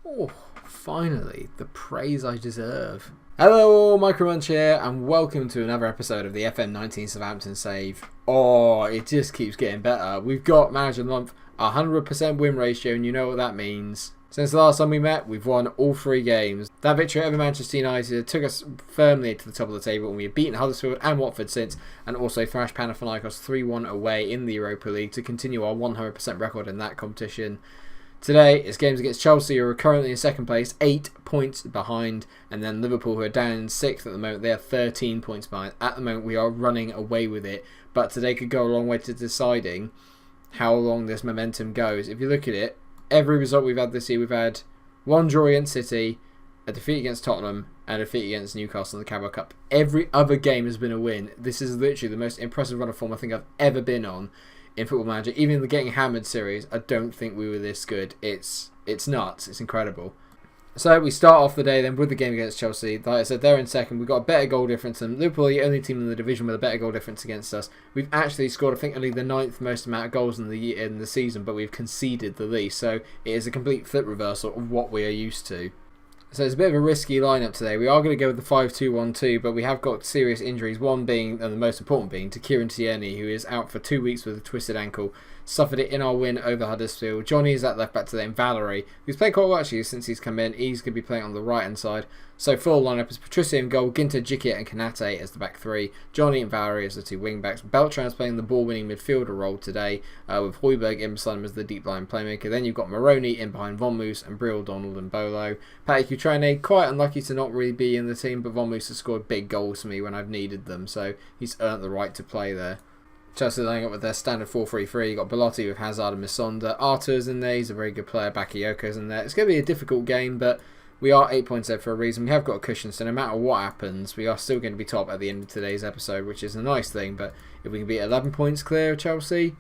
Oh, finally, the praise I deserve. Hello, Munch here, and welcome to another episode of the FM19 Southampton save. Oh, it just keeps getting better. We've got Manager of the Month, 100% win ratio, and you know what that means. Since the last time we met, we've won all 3 games. That victory over Manchester United took us firmly to the top of the table, and we have beaten Huddersfield and Watford since, and also thrashed Panathinaikos 3-1 away in the Europa League to continue our 100% record in that competition. Today, it's games against Chelsea, who are currently in second place, 8 points behind, and then Liverpool, who are down in 6th at the moment. They are 13 points behind. At the moment, we are running away with it, but today could go a long way to deciding how long this momentum goes. If you look at it, every result we've had this year, we've had 1 draw against City, a defeat against Tottenham, and a defeat against Newcastle in the Carabao Cup. Every other game has been a win. This is literally the most impressive run of form I think I've ever been on in Football Manager. Even in the Getting Hammered series, I don't think we were this good. It's nuts. It's incredible. So we start off the day then with the game against Chelsea. Like I said, they're in second. We've got a better goal difference than Liverpool, the only team in the division with a better goal difference against us. We've actually scored, I think, only the 9th most amount of goals in the season, but we've conceded the least. So it is a complete flip reversal of what we are used to. So it's a bit of a risky lineup today. We are going to go with the 5-2-1-2, but we have got serious injuries. One being, and the most important being, to Kieran Tierney, who is out for 2 weeks with a twisted ankle. Suffered it in our win over Huddersfield. Johnny is at left back today, and Valerie, who's played quite well actually since he's come in. He's going to be playing on the right hand side. So full lineup is Patricia in goal, Ginter, Jikia and Kanate as the back 3. Johnny and Valerie as the 2 wing backs. Beltran is playing the ball winning midfielder role today, with Højbjerg in beside him as the deep line playmaker. Then you've got Maroney in behind Von Moos and Brill, Donald and Bolo. Patty Cutrone, quite unlucky to not really be in the team, but Von Moos has scored big goals for me when I've needed them, so he's earned the right to play there. Chelsea laying up with their standard 4-3-3. You've got Belotti with Hazard and Misonda. Arthur's in there, he's a very good player. Bakayoko's in there. It's going to be a difficult game, but we are 8 points ahead for a reason. We have got a cushion, so no matter what happens, we are still going to be top at the end of today's episode, which is a nice thing. But if we can be 11 points clear of Chelsea,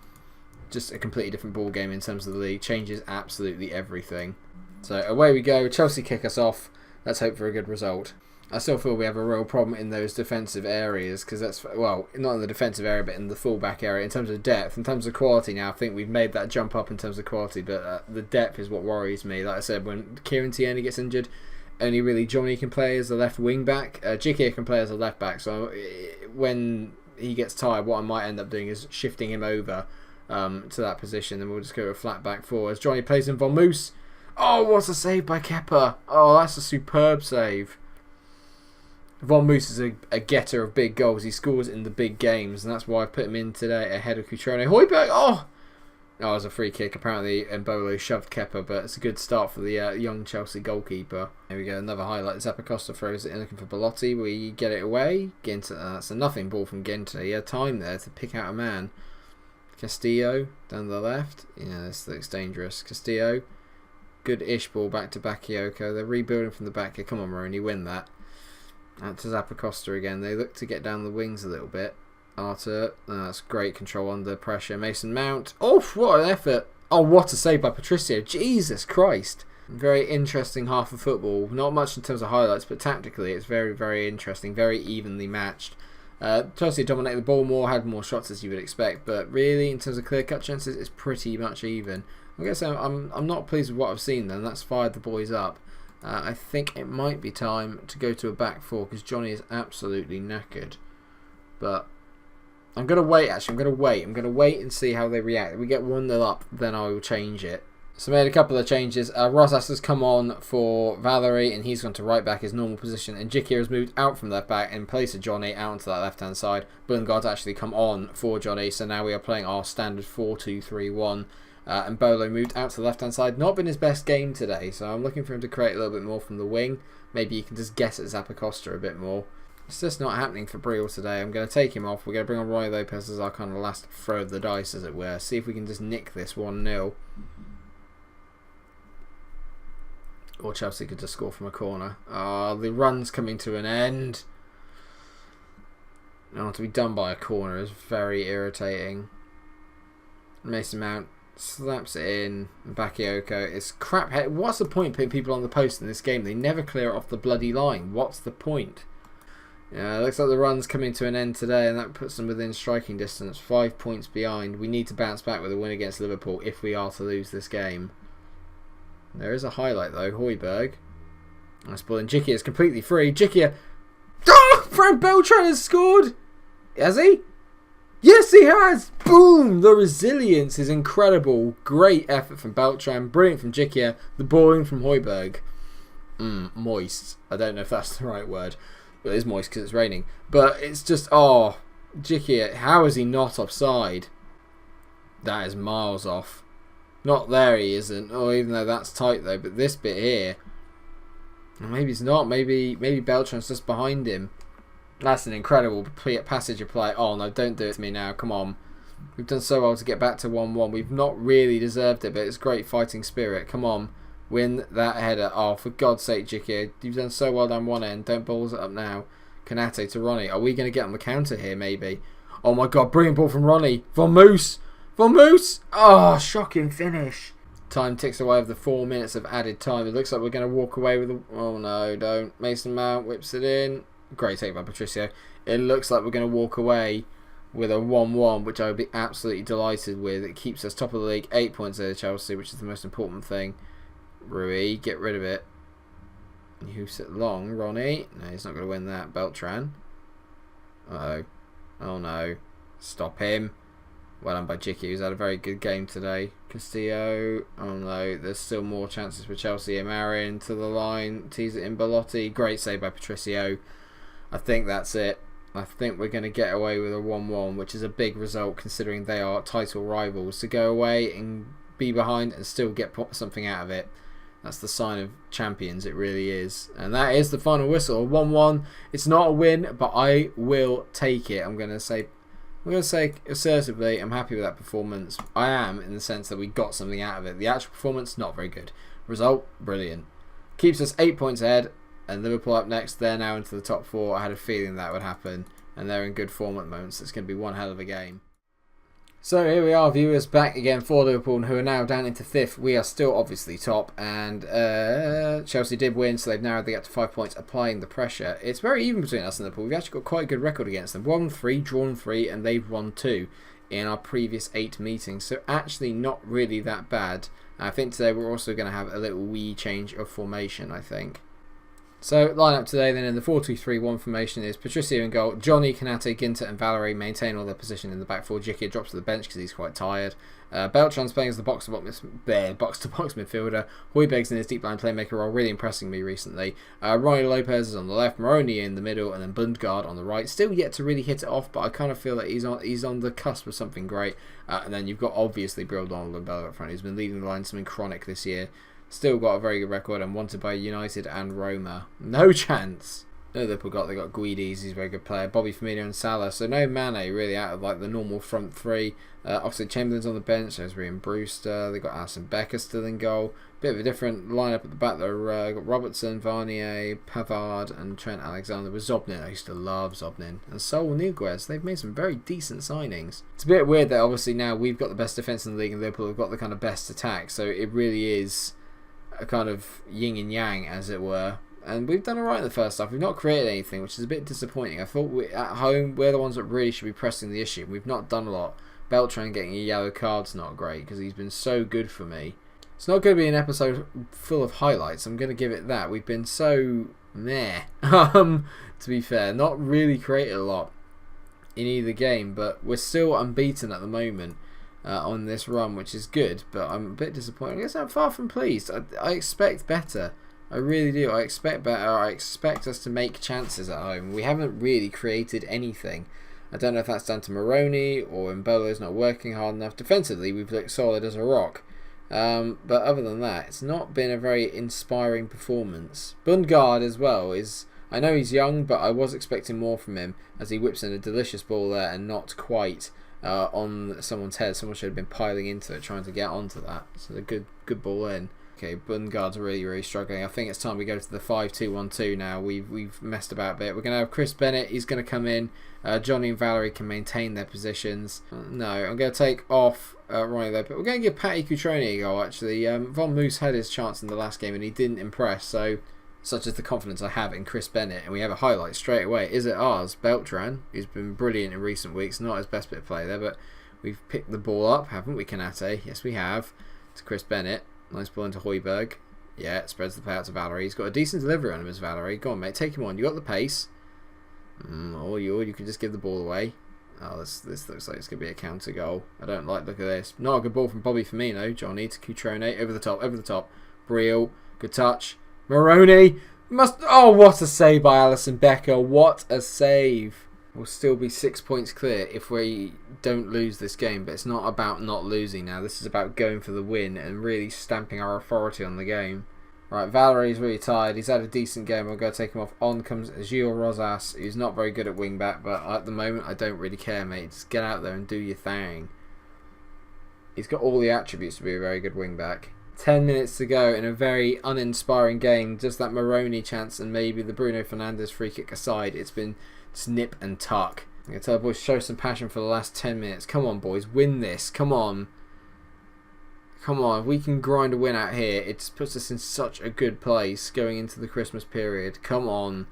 just a completely different ball game in terms of the league. Changes absolutely everything. So away we go. Chelsea kick us off. Let's hope for a good result. I still feel we have a real problem in those defensive areas, because that's, well, not in the defensive area, but in the full-back area. In terms of depth, in terms of quality now, I think we've made that jump up in terms of quality, but the depth is what worries me. Like I said, when Kieran Tierney gets injured, only really Johnny can play as a left wing-back. Jikia can play as a left-back, so when he gets tired, what I might end up doing is shifting him over to that position, and we'll just go to a flat back 4 as Johnny plays in Von Moos. Oh, what a save by Kepa. Oh, that's a superb save. Von Moos is a getter of big goals. He scores in the big games, and that's why I put him in today ahead of Cutrone. Højbjerg! Oh! It was a free kick. Apparently, Mbolo shoved Kepa, but it's a good start for the young Chelsea goalkeeper. There we go, another highlight. Zappacosta throws it in looking for Belotti. We get it away. Ginter, that's a nothing ball from Ginter. He had time there to pick out a man. Castillo down the left. Yeah, this looks dangerous. Castillo. Good-ish ball back to Bakayoko. They're rebuilding from the back here. Come on, Maroney, win that. Out to Zappacosta again. They look to get down the wings a little bit. Arthur, that's great control under pressure. Mason Mount. Oh, what an effort. Oh, what a save by Patricio. Jesus Christ. Very interesting half of football. Not much in terms of highlights, but tactically it's very, very interesting. Very evenly matched. Chelsea dominated the ball more, had more shots as you would expect, but really in terms of clear-cut chances, it's pretty much even. I guess I'm not pleased with what I've seen then. That's fired the boys up. I think it might be time to go to a back 4 because Johnny is absolutely knackered. But I'm going to wait actually. I'm going to wait and see how they react. If we get 1-0 up, then I will change it. So I made a couple of changes. Rosas has come on for Valerie and he's gone to right back, his normal position. And Jikia has moved out from left back in place of Johnny out onto that left hand side. Bungard's actually come on for Johnny. So now we are playing our standard 4-2-3-1. And Bolo moved out to the left hand side. Not been his best game today, so I'm looking for him to create a little bit more from the wing. Maybe you can just guess at Zappacosta a bit more. It's just not happening for Brill today. I'm going to take him off. We're going to bring on Roy Lopez as our kind of last throw of the dice, as it were. See if we can just nick this 1-0. Or Chelsea could just score from a corner. Oh, the run's coming to an end. Oh, to be done by a corner is very irritating. Mason Mount slaps it in. Bakayoko. It's crap. What's the point putting people on the post in this game? They never clear it off the bloody line. What's the point? Yeah, it looks like the run's coming to an end today, and that puts them within striking distance. 5 points behind. We need to bounce back with a win against Liverpool if we are to lose this game. There is a highlight though. Højbjerg. Nice ball, and Djikia is completely free. Djikia. Oh! Fran Beltran has scored! Has he? Yes, he has! Boom! The resilience is incredible. Great effort from Beltran. Brilliant from Djikia. The ball in from Højbjerg. Moist. I don't know if that's the right word. But it is moist because it's raining. But it's just, oh, Djikia, how is he not offside? That is miles off. Not there he isn't. Oh, even though that's tight though. But this bit here. Maybe it's not. Maybe Beltran's just behind him. That's an incredible passage of play. Oh no, don't do it to me now. Come on. We've done so well to get back to 1-1. We've not really deserved it, but it's great fighting spirit. Come on. Win that header. Oh, for God's sake, Djikia. You've done so well down one end. Don't balls it up now. Konate to Ronnie. Are we going to get on the counter here, maybe? Oh my God, brilliant ball from Ronnie. Von Moos. Von Moos. Oh, shocking finish. Time ticks away of the 4 minutes of added time. It looks like we're going to walk away with a... Oh no, don't. Mason Mount whips it in. Great take by Patricio. It looks like we're going to walk away with a 1-1, which I would be absolutely delighted with. It keeps us top of the league, 8 points over Chelsea, which is the most important thing. Rui, get rid of it. You sit long, Ronnie. No, he's not going to win that. Beltran. Uh-oh. Oh no. Stop him. Well done by Djikia, who's had a very good game today. Castillo. Oh no, there's still more chances for Chelsea. Marin to the line. Tease it in Belotti. Great save by Patricio. I think that's it. I think we're going to get away with a 1-1, which is a big result considering they are title rivals. To go away and be behind and still get something out of it. That's the sign of champions, it really is. And that is the final whistle. 1-1. It's not a win, but I will take it. I'm going to say assertively, I'm happy with that performance. I am, in the sense that we got something out of it. The actual performance, not very good. Result, brilliant. Keeps us 8 points ahead. And Liverpool up next. They're now into the top 4. I had a feeling that would happen. And they're in good form at the moment. So it's going to be one hell of a game. So here we are, viewers, back again for Liverpool, who are now down into 5th. We are still obviously top. And Chelsea did win. So they've narrowed the gap to 5 points, applying the pressure. It's very even between us and Liverpool. We've actually got quite a good record against them. Won 3, drawn 3, and they've won 2 in our previous 8 meetings. So actually not really that bad. I think today we're also going to have a little wee change of formation, I think. So, line-up today then in the 4-2-3-1 formation is Patricio in goal, Johnny, Konate, Ginter and Valerie maintain all their position in the back four. Djikia drops to the bench because he's quite tired. Beltran's playing as the box-to-box midfielder. Højbjerg's in his deep line playmaker role, really impressing me recently. Ronnie Lopez is on the left, Moroni in the middle, and then Bundgaard on the right. Still yet to really hit it off, but I kind of feel that he's on the cusp of something great. And then you've got obviously Brill Donald and Bella up front, who's been leading the line, something chronic this year. Still got a very good record and wanted by United and Roma. No chance. No, they got Guides, he's a very good player. Bobby Firmino and Salah. So no Mane really out of like the normal front three. Oxlade-Chamberlain's on the bench. There's Ryan Brewster. They got Alisson Becker still in goal. Bit of a different lineup at the back there. Got Robertson, Varnier, Pavard, and Trent Alexander with Zobnin. I used to love Zobnin. And Saul Niguez. They've made some very decent signings. It's a bit weird that obviously now we've got the best defence in the league and Liverpool have got the kind of best attack. So it really is a kind of yin and yang, as it were. And we've done alright in the first half. We've not created anything, which is a bit disappointing. I thought at home, we're the ones that really should be pressing the issue. We've not done a lot. Beltran getting a yellow card's not great, because he's been so good for me. It's not going to be an episode full of highlights. I'm going to give it that. We've been so meh, to be fair. Not really created a lot in either game, but we're still unbeaten at the moment. On this run, which is good, but I'm a bit disappointed. I guess I'm far from pleased. I expect better. I really do. I expect better. I expect us to make chances at home. We haven't really created anything. I don't know if that's down to Moroni or Mbolo's not working hard enough. Defensively, we've looked solid as a rock. But other than that, it's not been a very inspiring performance. Bundgaard as well is... I know he's young, but I was expecting more from him as he whips in a delicious ball there and not quite... on someone's head. Someone should have been piling into it, trying to get onto that. So a good ball in. Okay, Bundgaard's really struggling. I think it's time we go to the 5-2-1-2 now. We've messed about a bit. We're going to have Chris Bennett. He's going to come in. Johnny and Valerie can maintain their positions. No, I'm going to take off Ronnie Lopez. We're going to give Patty Cutrone a goal, actually. Von Moos had his chance in the last game and he didn't impress. So, such is the confidence I have in Chris Bennett. And we have a highlight straight away. Is it ours? Beltran, who's been brilliant in recent weeks. Not his best bit of play there, but we've picked the ball up, haven't we, Konate? Yes, we have. To Chris Bennett. Nice ball into Højbjerg. Yeah, spreads the play out to Valerie. He's got a decent delivery on him as Valerie. Go on, mate. Take him on. You got the pace. Or you could just give the ball away. Oh, this looks like it's going to be a counter goal. I don't like the look of this. Not a good ball from Bobby Firmino. Johnny to Cutrone. Over the top. Briel. Good touch. Moroni. Oh, what a save by Alisson Becker. What a save. We'll still be 6 points clear if we don't lose this game. But it's not about not losing now. This is about going for the win and really stamping our authority on the game. Right, Valerie's really tired. He's had a decent game. We'll go take him off. On comes Gil Rosas, who's not very good at wing back, but at the moment I don't really care, mate. Just get out there and do your thing. He's got all the attributes to be a very good wing back. 10 minutes to go in a very uninspiring game. Just that Moroni chance and maybe the Bruno Fernandes free kick aside, it's been snip and tuck. I'm going to tell the boys, show some passion for the last 10 minutes. Come on, boys, win this. Come on. Come on, if we can grind a win out here, it puts us in such a good place going into the Christmas period. Come on.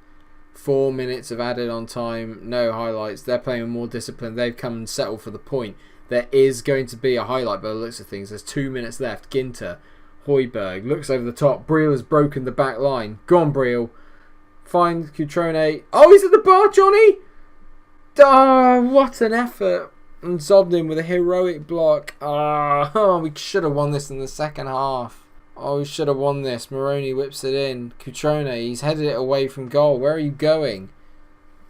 4 minutes of added on time, no highlights. They're playing with more discipline. They've come and settled for the point. There is going to be a highlight by the looks of things. There's 2 minutes left. Ginter, Højbjerg, looks over the top. Briel has broken the back line. Go on, Briel. Find Cutrone. Oh, he's at the bar, Johnny! Oh, what an effort. And Zobnin with a heroic block. Oh, we should have won this in the second half. Oh, we should have won this. Moroni whips it in. Cutrone, he's headed it away from goal. Where are you going?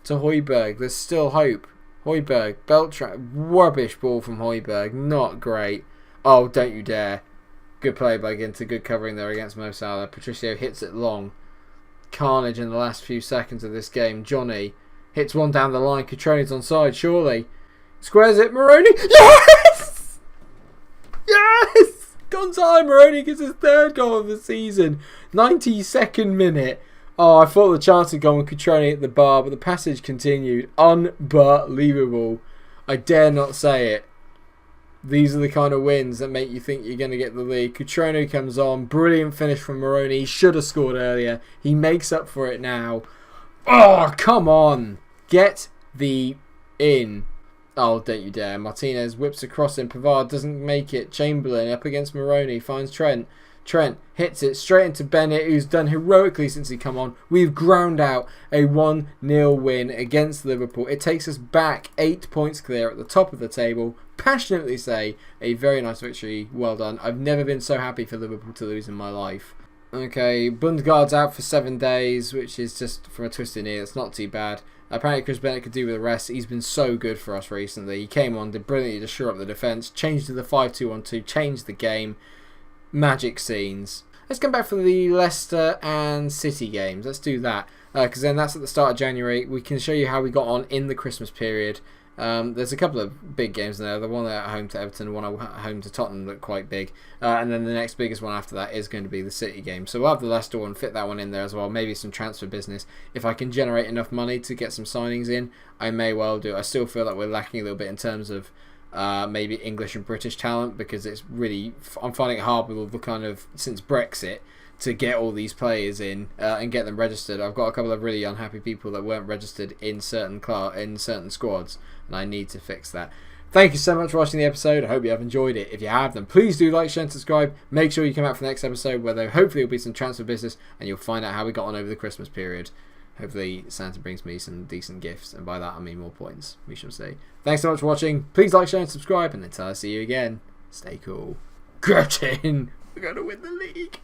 To Højbjerg. There's still hope. Højbjerg. Beltran. Rubbish ball from Højbjerg. Not great. Oh, don't you dare. Good play by Ginter. Good covering there against Mo Salah. Patricio hits it long. Carnage in the last few seconds of this game. Johnny hits one down the line. Cutrone's onside, surely. Squares it, Moroni. Yes! Yes! Gonzalo Moroni gets his third goal of the season. 92nd minute. Oh, I thought the chance had gone with Cutrone at the bar, but the passage continued. Unbelievable. I dare not say it. These are the kind of wins that make you think you're going to get the lead. Cutrone comes on. Brilliant finish from Moroni. He should have scored earlier. He makes up for it now. Oh, come on. Get the in. Oh, don't you dare. Martinez whips across him. Pavard doesn't make it. Chamberlain up against Moroni. Finds Trent. Trent hits it straight into Bennett, who's done heroically since he come on. We've ground out a 1-0 win against Liverpool. It takes us back 8 points clear at the top of the table. Passionately say, a very nice victory. Well done. I've never been so happy for Liverpool to lose in my life. Okay, Bundgaard's out for 7 days, which is just from a twisted knee. It's not too bad. Apparently Chris Bennett could do with the rest. He's been so good for us recently. He came on, did brilliantly to shore up the defence, changed to the 5-2-1-2, changed the game. Magic scenes. Let's come back for the Leicester and City games. Let's do that. Because then that's at the start of January. We can show you how we got on in the Christmas period. There's a couple of big games in there. The one at home to Everton, the one at home to Tottenham looked quite big. And then the next biggest one after that is going to be the City game. So we'll have the Leicester one, fit that one in there as well. Maybe some transfer business. If I can generate enough money to get some signings in, I may well do. I still feel like we're lacking a little bit in terms of maybe English and British talent, because it's really, I'm finding it hard with all the kind of, since Brexit, to get all these players in and get them registered. I've got a couple of really unhappy people that weren't registered in certain squads, and I need to fix that. Thank you so much for watching the episode. I hope you have enjoyed it. If you have, then please do like, share and subscribe. Make sure you come out for the next episode, where there hopefully will be some transfer business and you'll find out how we got on over the Christmas period. Hopefully Santa brings me some decent gifts, and by that I mean more points. We shall see. Thanks so much for watching. Please like, share and subscribe, and until I see you again, stay cool. Get in! We're going to win the league.